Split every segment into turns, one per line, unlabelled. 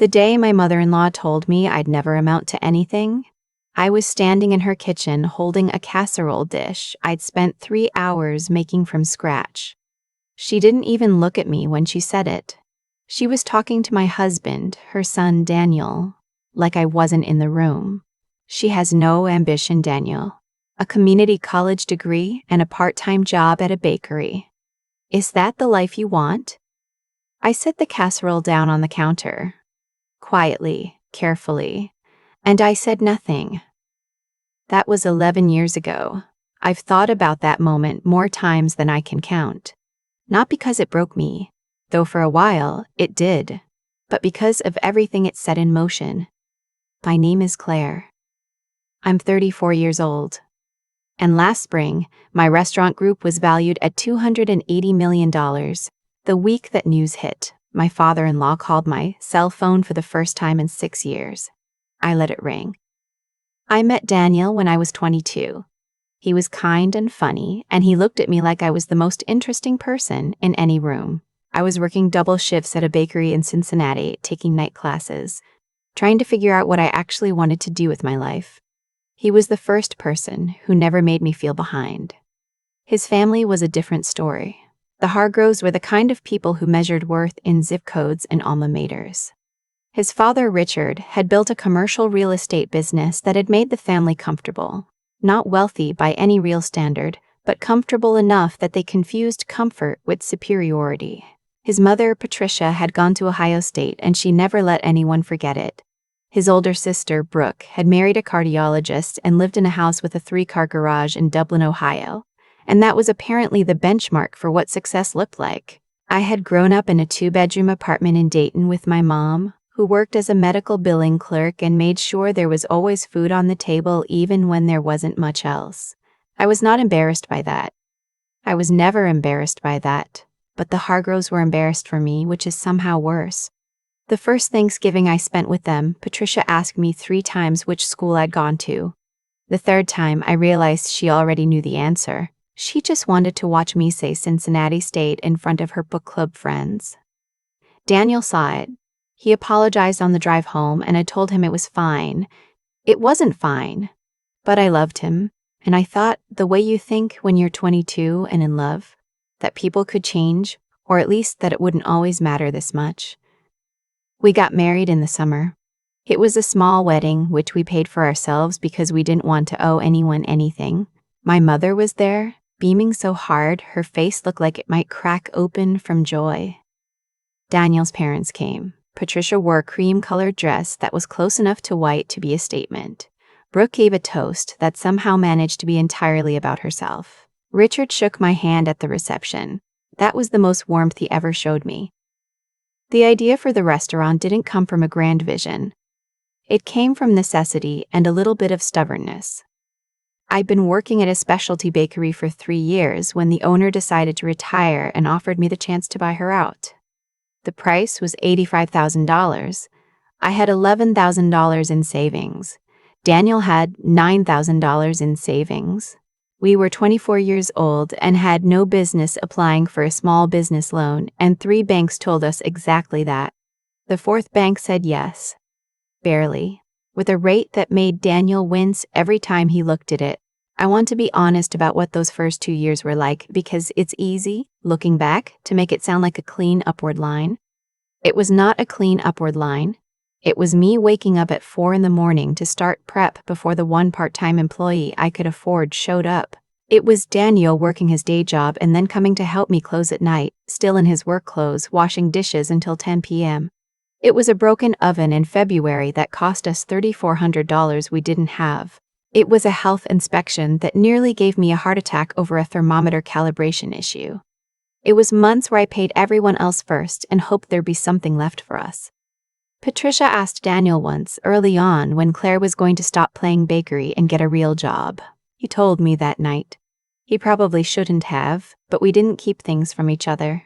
The day my mother-in-law told me I'd never amount to anything, I was standing in her kitchen holding a casserole dish I'd spent 3 hours making from scratch. She didn't even look at me when she said it. She was talking to my husband, her son Daniel, like I wasn't in the room. She has no ambition, Daniel. A community college degree and a part-time job at a bakery. Is that the life you want? I set the casserole down on the counter, quietly, carefully, and I said nothing. That was 11 years ago. I've thought about that moment more times than I can count. Not because it broke me, though for a while it did, but because of everything it set in motion. My name is Claire. I'm 34 years old. And last spring, my restaurant group was valued at $280 million. The week that news hit, my father-in-law called my cell phone for the first time in 6 years. I let it ring. I met Daniel when I was 22. He was kind and funny, and he looked at me like I was the most interesting person in any room. I was working double shifts at a bakery in Cincinnati, taking night classes, trying to figure out what I actually wanted to do with my life. He was the first person who never made me feel behind. His family was a different story. The Hargroves were the kind of people who measured worth in zip codes and alma maters. His father, Richard, had built a commercial real estate business that had made the family comfortable. Not wealthy by any real standard, but comfortable enough that they confused comfort with superiority. His mother, Patricia, had gone to Ohio State, and she never let anyone forget it. His older sister, Brooke, had married a cardiologist and lived in a house with a 3-car garage in Dublin, Ohio. And that was apparently the benchmark for what success looked like. I had grown up in a 2-bedroom apartment in Dayton with my mom, who worked as a medical billing clerk and made sure there was always food on the table even when there wasn't much else. I was not embarrassed by that. I was never embarrassed by that, but the Hargroves were embarrassed for me, which is somehow worse. The first Thanksgiving I spent with them, Patricia asked me 3 times which school I'd gone to. The 3rd time, I realized she already knew the answer. She just wanted to watch me say Cincinnati State in front of her book club friends. Daniel saw it. He apologized on the drive home, and I told him it was fine. It wasn't fine, but I loved him, and I thought the way you think when you're 22 and in love, that people could change, or at least that it wouldn't always matter this much. We got married in the summer. It was a small wedding, which we paid for ourselves because we didn't want to owe anyone anything. My mother was there, beaming so hard her face looked like it might crack open from joy. Daniel's parents came. Patricia wore a cream-colored dress that was close enough to white to be a statement. Brooke gave a toast that somehow managed to be entirely about herself. Richard shook my hand at the reception. That was the most warmth he ever showed me. The idea for the restaurant didn't come from a grand vision. It came from necessity and a little bit of stubbornness. I'd been working at a specialty bakery for 3 years when the owner decided to retire and offered me the chance to buy her out. The price was $85,000. I had $11,000 in savings. Daniel had $9,000 in savings. We were 24 years old and had no business applying for a small business loan, and 3 banks told us exactly that. The 4th bank said yes. Barely. With a rate that made Daniel wince every time he looked at it. I want to be honest about what those first 2 years were like because it's easy, looking back, to make it sound like a clean upward line. It was not a clean upward line. It was me waking up at 4 in the morning to start prep before the one part-time employee I could afford showed up. It was Daniel working his day job and then coming to help me close at night, still in his work clothes, washing dishes until 10 p.m. It was a broken oven in February that cost us $3,400 we didn't have. It was a health inspection that nearly gave me a heart attack over a thermometer calibration issue. It was months where I paid everyone else first and hoped there'd be something left for us. Patricia asked Daniel once, early on, when Claire was going to stop playing bakery and get a real job. He told me that night. He probably shouldn't have, but we didn't keep things from each other.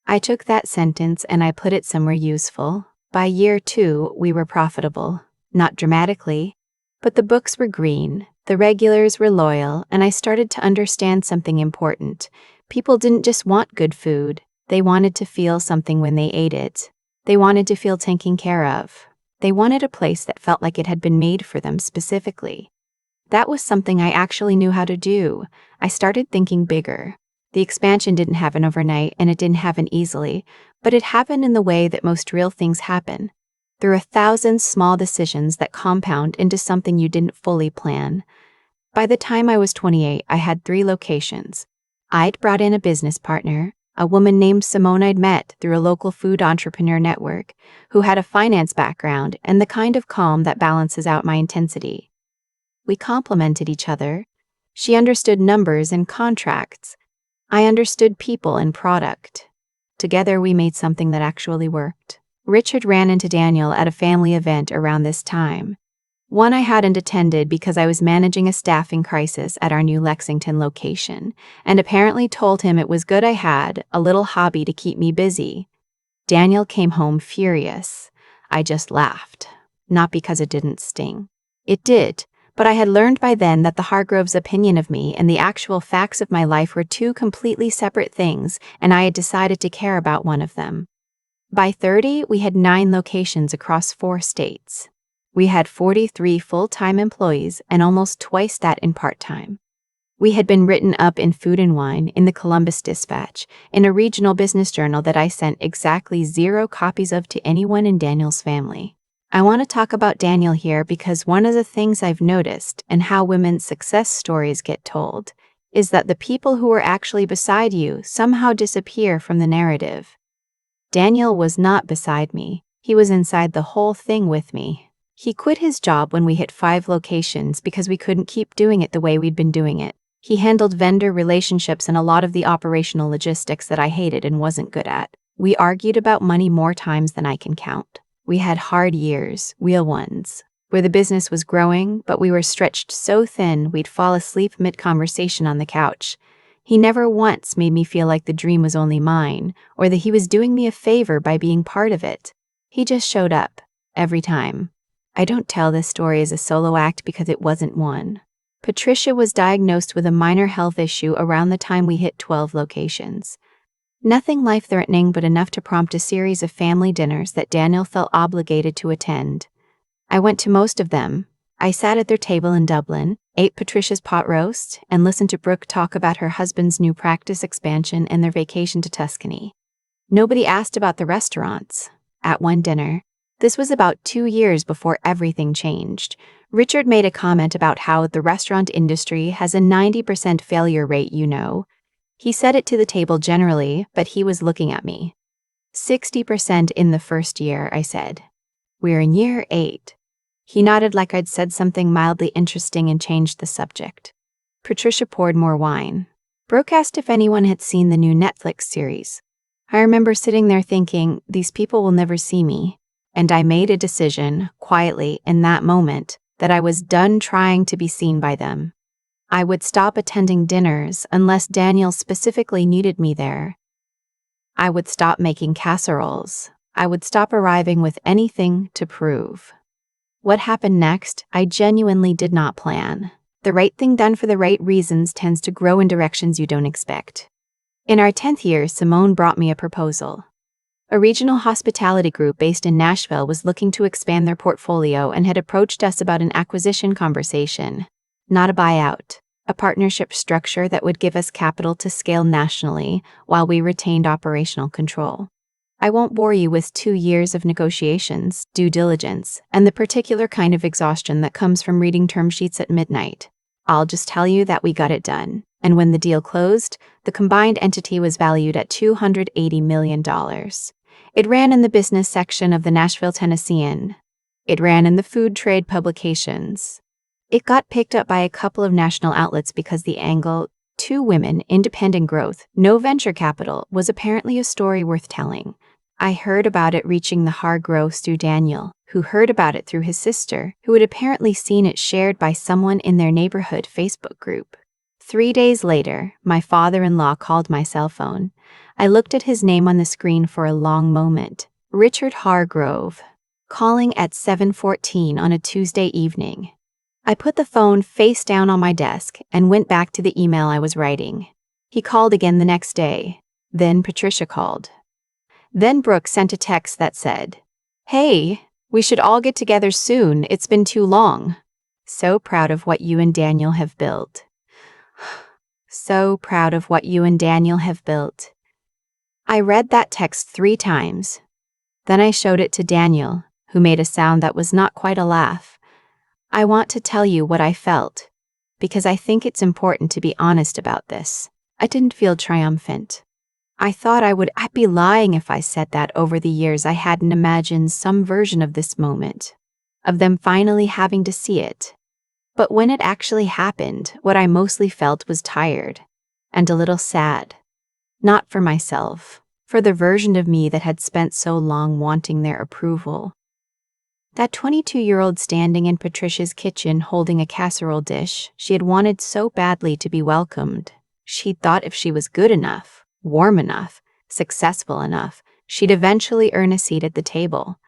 I took that sentence and I put it somewhere useful. By year 2, we were profitable. Not dramatically, but the books were green, the regulars were loyal, and I started to understand something important. People didn't just want good food, they wanted to feel something when they ate it. They wanted to feel taken care of. They wanted a place that felt like it had been made for them specifically. That was something I actually knew how to do. I started thinking bigger. The expansion didn't happen overnight, and it didn't happen easily, but it happened in the way that most real things happen, through 1,000 small decisions that compound into something you didn't fully plan. By the time I was 28, I had 3 locations. I'd brought in a business partner, a woman named Simone I'd met through a local food entrepreneur network, who had a finance background and the kind of calm that balances out my intensity. We complemented each other. She understood numbers and contracts. I understood people and product. Together we made something that actually worked. Richard ran into Daniel at a family event around this time. One I hadn't attended because I was managing a staffing crisis at our new Lexington location, and apparently told him it was good I had a little hobby to keep me busy. Daniel came home furious. I just laughed. Not because it didn't sting. It did, but I had learned by then that the Hargroves' opinion of me and the actual facts of my life were 2 completely separate things, and I had decided to care about one of them. By 30, we had 9 locations across 4 states. We had 43 full-time employees and almost twice that in part-time. We had been written up in Food and Wine, in the Columbus Dispatch, in a regional business journal that I sent exactly 0 copies of to anyone in Daniel's family. I want to talk about Daniel here because one of the things I've noticed, and how women's success stories get told, is that the people who are actually beside you somehow disappear from the narrative. Daniel was not beside me. He was inside the whole thing with me. He quit his job when we hit 5 locations because we couldn't keep doing it the way we'd been doing it. He handled vendor relationships and a lot of the operational logistics that I hated and wasn't good at. We argued about money more times than I can count. We had hard years, real ones, where the business was growing, but we were stretched so thin we'd fall asleep mid-conversation on the couch. He never once made me feel like the dream was only mine, or that he was doing me a favor by being part of it. He just showed up, every time. I don't tell this story as a solo act because it wasn't one. Patricia was diagnosed with a minor health issue around the time we hit 12 locations. Nothing life-threatening, but enough to prompt a series of family dinners that Daniel felt obligated to attend. I went to most of them. I sat at their table in Dublin, ate Patricia's pot roast, and listened to Brooke talk about her husband's new practice expansion and their vacation to Tuscany. Nobody asked about the restaurants. At one dinner, this was about 2 years before everything changed, Richard made a comment about how the restaurant industry has a 90% failure rate, you know. He said it to the table generally, but he was looking at me. 60% in the first year, I said. We're in year 8. He nodded like I'd said something mildly interesting and changed the subject. Patricia poured more wine. Brooke asked if anyone had seen the new Netflix series. I remember sitting there thinking, these people will never see me. And I made a decision, quietly, in that moment, that I was done trying to be seen by them. I would stop attending dinners unless Daniel specifically needed me there. I would stop making casseroles. I would stop arriving with anything to prove. What happened next, I genuinely did not plan. The right thing done for the right reasons tends to grow in directions you don't expect. In our 10th year, Simone brought me a proposal. A regional hospitality group based in Nashville was looking to expand their portfolio and had approached us about an acquisition conversation. Not a buyout, a partnership structure that would give us capital to scale nationally while we retained operational control. I won't bore you with 2 years of negotiations, due diligence, and the particular kind of exhaustion that comes from reading term sheets at midnight. I'll just tell you that we got it done, and when the deal closed, the combined entity was valued at $280 million. It ran in the business section of the Nashville Tennessean. It ran in the food trade publications. It got picked up by a couple of national outlets because the angle, 2 women, independent growth, no venture capital, was apparently a story worth telling. I heard about it reaching the Hargroves through Daniel, who heard about it through his sister, who had apparently seen it shared by someone in their neighborhood Facebook group. 3 days later, my father-in-law called my cell phone. I looked at his name on the screen for a long moment. Richard Hargrove. Calling at 7:14 on a Tuesday evening. I put the phone face down on my desk and went back to the email I was writing. He called again the next day. Then Patricia called. Then Brooke sent a text that said, "Hey, we should all get together soon. It's been too long. So proud of what you and Daniel have built. So proud of what you and Daniel have built." I read that text 3 times. Then I showed it to Daniel, who made a sound that was not quite a laugh. I want to tell you what I felt, because I think it's important to be honest about this. I didn't feel triumphant. I thought I'd be lying if I said that over the years I hadn't imagined some version of this moment, of them finally having to see it. But when it actually happened, what I mostly felt was tired and a little sad. Not for myself, for the version of me that had spent so long wanting their approval. That 22-year-old standing in Patricia's kitchen holding a casserole dish, she had wanted so badly to be welcomed. She'd thought if she was good enough, warm enough, successful enough, she'd eventually earn a seat at the table.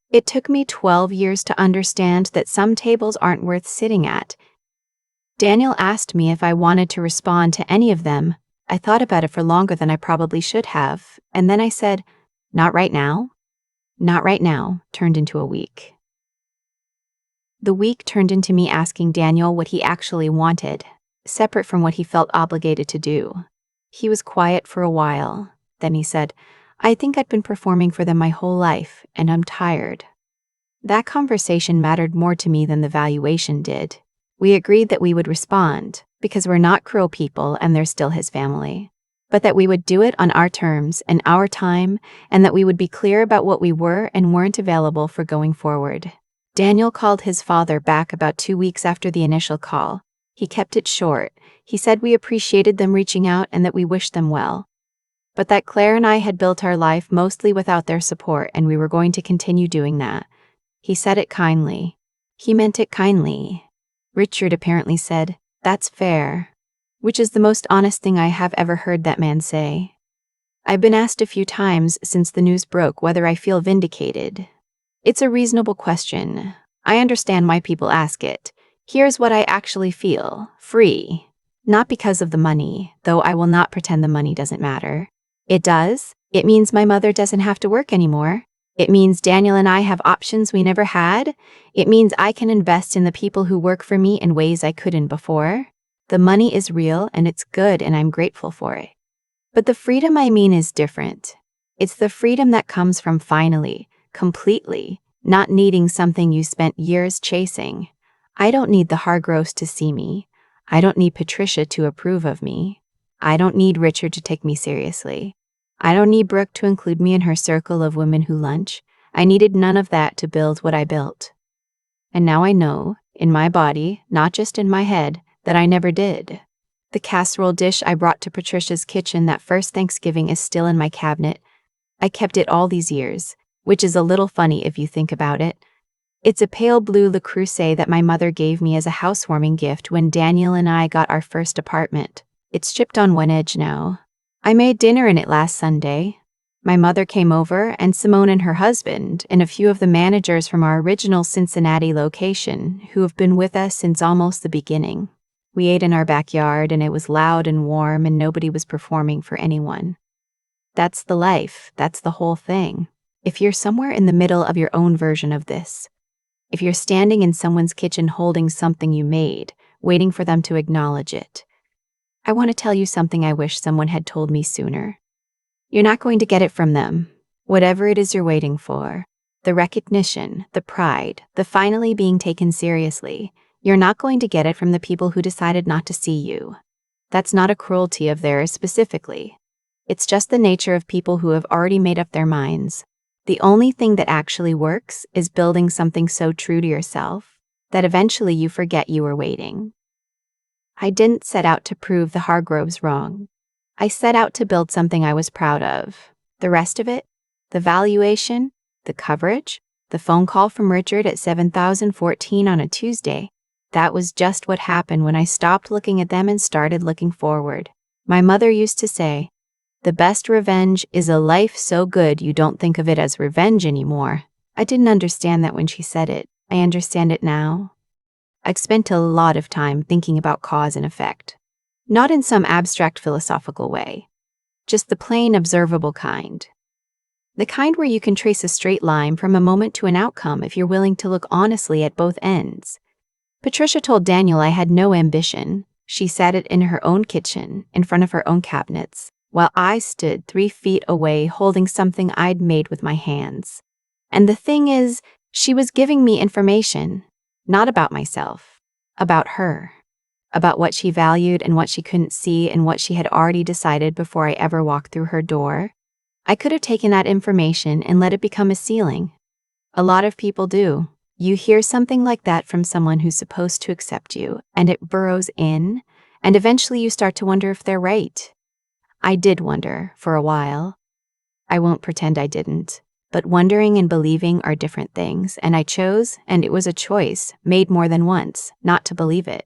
It took me 12 years to understand that some tables aren't worth sitting at. Daniel asked me if I wanted to respond to any of them. I thought about it for longer than I probably should have, and then I said, "Not right now." "Not right now" turned into a week. The week turned into me asking Daniel what he actually wanted, separate from what he felt obligated to do. He was quiet for a while. Then he said, "I think I'd been performing for them my whole life, and I'm tired." That conversation mattered more to me than the valuation did. We agreed that we would respond, because we're not cruel people and they're still his family. But that we would do it on our terms and our time, and that we would be clear about what we were and weren't available for going forward. Daniel called his father back about 2 weeks after the initial call. He kept it short. He said we appreciated them reaching out and that we wished them well. But that Claire and I had built our life mostly without their support and we were going to continue doing that. He said it kindly. He meant it kindly. Richard apparently said, "That's fair," which is the most honest thing I have ever heard that man say. I've been asked a few times since the news broke whether I feel vindicated. It's a reasonable question. I understand why people ask it. Here's what I actually feel: free. Not because of the money, though I will not pretend the money doesn't matter. It does. It means my mother doesn't have to work anymore. It means Daniel and I have options we never had. It means I can invest in the people who work for me in ways I couldn't before. The money is real and it's good and I'm grateful for it. But the freedom I mean is different. It's the freedom that comes from finally, completely, not needing something you spent years chasing. I don't need the Hargroves to see me. I don't need Patricia to approve of me. I don't need Richard to take me seriously. I don't need Brooke to include me in her circle of women who lunch. I needed none of that to build what I built. And now I know, in my body, not just in my head, that I never did. The casserole dish I brought to Patricia's kitchen that first Thanksgiving is still in my cabinet. I kept it all these years, which is a little funny if you think about it. It's a pale blue Le Creuset that my mother gave me as a housewarming gift when Daniel and I got our first apartment. It's chipped on one edge now. I made dinner in it last Sunday. My mother came over, and Simone and her husband, and a few of the managers from our original Cincinnati location, who have been with us since almost the beginning. We ate in our backyard, and it was loud and warm, and nobody was performing for anyone. That's the life. That's the whole thing. If you're somewhere in the middle of your own version of this, if you're standing in someone's kitchen holding something you made, waiting for them to acknowledge it, I want to tell you something I wish someone had told me sooner. You're not going to get it from them. Whatever it is you're waiting for, the recognition, the pride, the finally being taken seriously, you're not going to get it from the people who decided not to see you. That's not a cruelty of theirs specifically. It's just the nature of people who have already made up their minds. The only thing that actually works is building something so true to yourself that eventually you forget you were waiting. I didn't set out to prove the Hargroves wrong. I set out to build something I was proud of. The rest of it, the valuation, the coverage, the phone call from Richard at 7,014 on a Tuesday, that was just what happened when I stopped looking at them and started looking forward. My mother used to say, "The best revenge is a life so good you don't think of it as revenge anymore." I didn't understand that when she said it. I understand it now. I've spent a lot of time thinking about cause and effect. Not in some abstract philosophical way, just the plain observable kind. The kind where you can trace a straight line from a moment to an outcome if you're willing to look honestly at both ends. Patricia told Daniel I had no ambition. She sat it in her own kitchen, in front of her own cabinets, while I stood 3 feet away holding something I'd made with my hands. And the thing is, she was giving me information, not about myself, about her, about what she valued and what she couldn't see and what she had already decided before I ever walked through her door. I could have taken that information and let it become a ceiling. A lot of people do. You hear something like that from someone who's supposed to accept you, and it burrows in, and eventually you start to wonder if they're right. I did wonder, for a while. I won't pretend I didn't. But wondering and believing are different things, and I chose, and it was a choice, made more than once, not to believe it.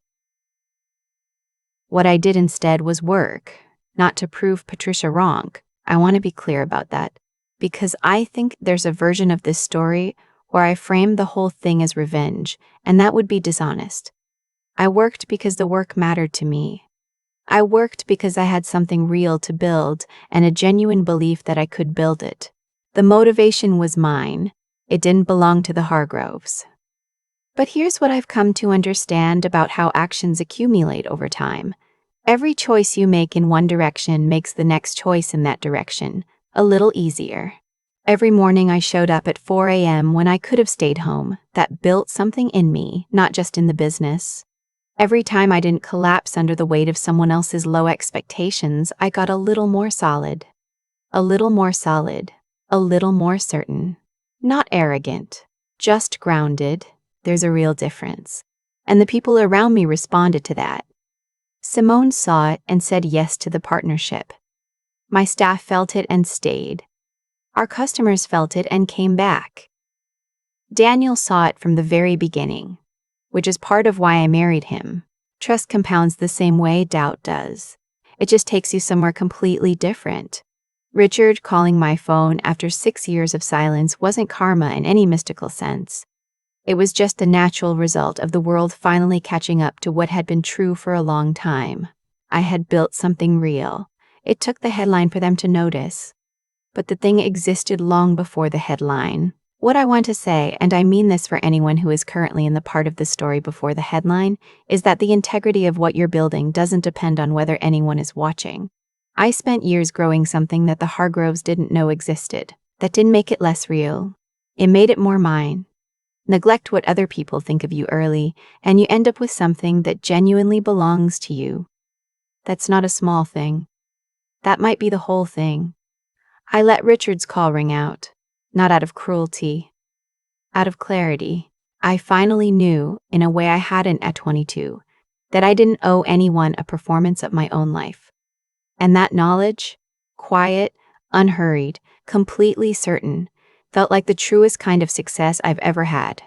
What I did instead was work, not to prove Patricia wrong. I want to be clear about that, because I think there's a version of this story where I framed the whole thing as revenge, and that would be dishonest. I worked because the work mattered to me. I worked because I had something real to build and a genuine belief that I could build it. The motivation was mine. It didn't belong to the Hargroves. But here's what I've come to understand about how actions accumulate over time. Every choice you make in one direction makes the next choice in that direction a little easier. Every morning I showed up at 4 a.m. when I could have stayed home. That built something in me, not just in the business. Every time I didn't collapse under the weight of someone else's low expectations, I got a little more solid. A little more solid. A little more certain. Not arrogant. Just grounded. There's a real difference. And the people around me responded to that. Simone saw it and said yes to the partnership. My staff felt it and stayed. Our customers felt it and came back. Daniel saw it from the very beginning, which is part of why I married him. Trust compounds the same way doubt does. It just takes you somewhere completely different. Richard calling my phone after 6 years of silence wasn't karma in any mystical sense. It was just the natural result of the world finally catching up to what had been true for a long time. I had built something real. It took the headline for them to notice. But the thing existed long before the headline. What I want to say, and I mean this for anyone who is currently in the part of the story before the headline, is that the integrity of what you're building doesn't depend on whether anyone is watching. I spent years growing something that the Hargroves didn't know existed. That didn't make it less real. It made it more mine. Neglect what other people think of you early, and you end up with something that genuinely belongs to you. That's not a small thing. That might be the whole thing. I let Richard's call ring out, not out of cruelty, out of clarity. I finally knew, in a way I hadn't at 22, that I didn't owe anyone a performance of my own life. And that knowledge, quiet, unhurried, completely certain, felt like the truest kind of success I've ever had.